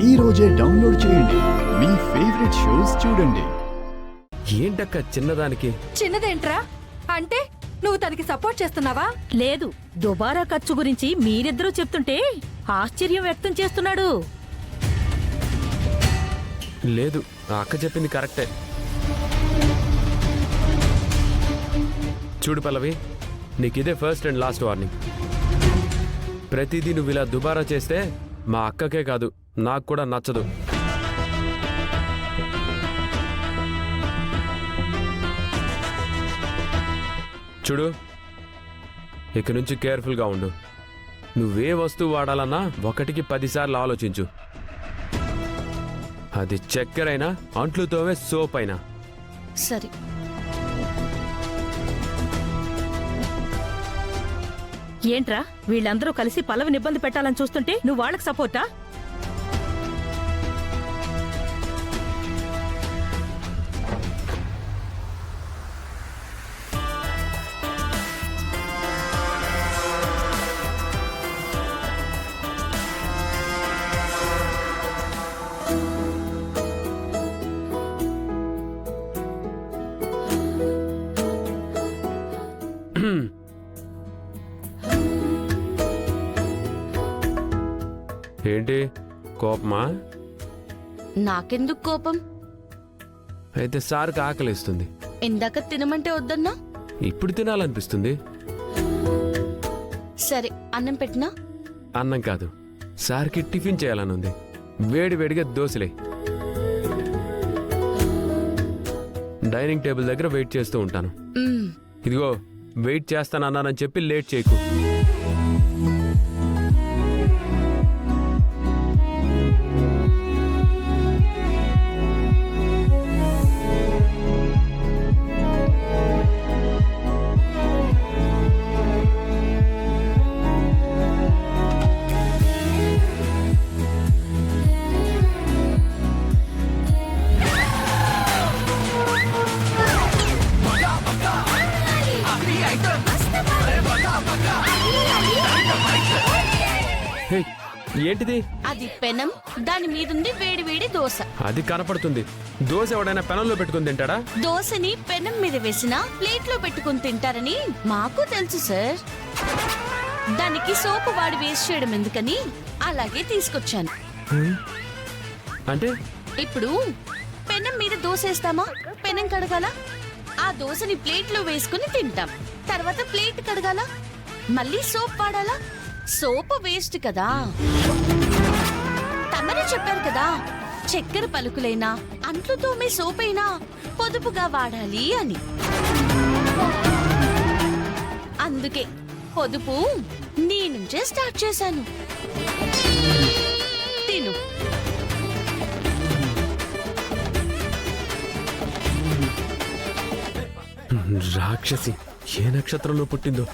ఈ రోజే డౌన్లోడ్ చేయండి. మీ ఫేవరెట్ షోస్ చూడండి. ఏంటక్క చిన్నదానికి? చిన్నదేంట్రా అంటే నువ్వు తనకి సపోర్ట్ చేస్తున్నావా? లేదు, దుబారా ఖర్చు గురించి మీరిద్దరూ చెప్తుంటే ఆశ్చర్యం వ్యక్తం చేస్తున్నాడు. లేదు, అక్క చెప్పింది కరెక్టే. చూడు పల్లవి, నీకిదే ఫస్ట్ అండ్ లాస్ట్ వార్నింగ్. ప్రతిదీ నువ్వు ఇలా దుబారా చేస్తే మా అక్కకే కాదు నాకు కూడా నచ్చదు. చూడు, ఇక నుంచి కేర్ఫుల్గా ఉండు. నువ్వే వస్తువు వాడాలన్నా 1కి 10 సార్లు ఆలోచించు. అది చక్కెరైనా, అంట్లు తోవే సోప్ అయినా. సరే. ఏంట్రా, వీళ్ళందరూ కలిసి పల్లవిని ఇబ్బంది పెట్టాలని చూస్తుంటే నువ్వు వాళ్ళకి సపోర్టా? ఏంటి కోపమా? నాకెందుకు కోపం? అయితే సార్కి ఆకలిస్తుంది. ఇందాక తినమంటే వద్దన్నా? ఇప్పుడు తినాలనిపిస్తుంది. సరే, అన్నం పెట్టినా? అన్నం కాదు, సార్కి టిఫిన్ చేయాలనుంది. వేడి వేడిగా దోశలే. డైనింగ్ టేబుల్ దగ్గర వెయిట్ చేస్తూ ఉంటాను. ఇదిగో, వెయిట్ చేస్తానన్నానని చెప్పి లేట్ చేయకు. ఏంటిది? అది పెనం, దాని మీదుంది వేడి వేడి దోశ. అది కనపడుతుంది. దోశ ఎవడైనా పెనంలో పెట్టుకుని తింటాడా? దోశని పెనం మీద వేసినా ప్లేట్ లో పెట్టుకుని తింటారని మాకు తెలుసు సార్. దానికి సోపు వాడి వేస్ట్ చేయడం ఎందుకని అలాగే తీసుకొచ్చాను. అంటే ఇప్పుడు పెనం మీద దోశ వేస్తామా, పెనం కడగాల, ఆ దోశని ప్లేట్ లో వేసుకుని తింటాం. తర్వాత ప్లేట్ కడగాల, మళ్ళీ సోప్ వాడాలా, సోపు వేస్ట్ కదా. తమరే చెప్పారు కదా, చక్కెర పలుకులైనా, అంట్లు తోమే సోపైనా పొదుపుగా వాడాలి అని. అందుకే పొదుపు నీ నుంచే స్టార్ట్ చేశాను. తిను. రాక్షసి ఏ నక్షత్రంలో పుట్టిందో.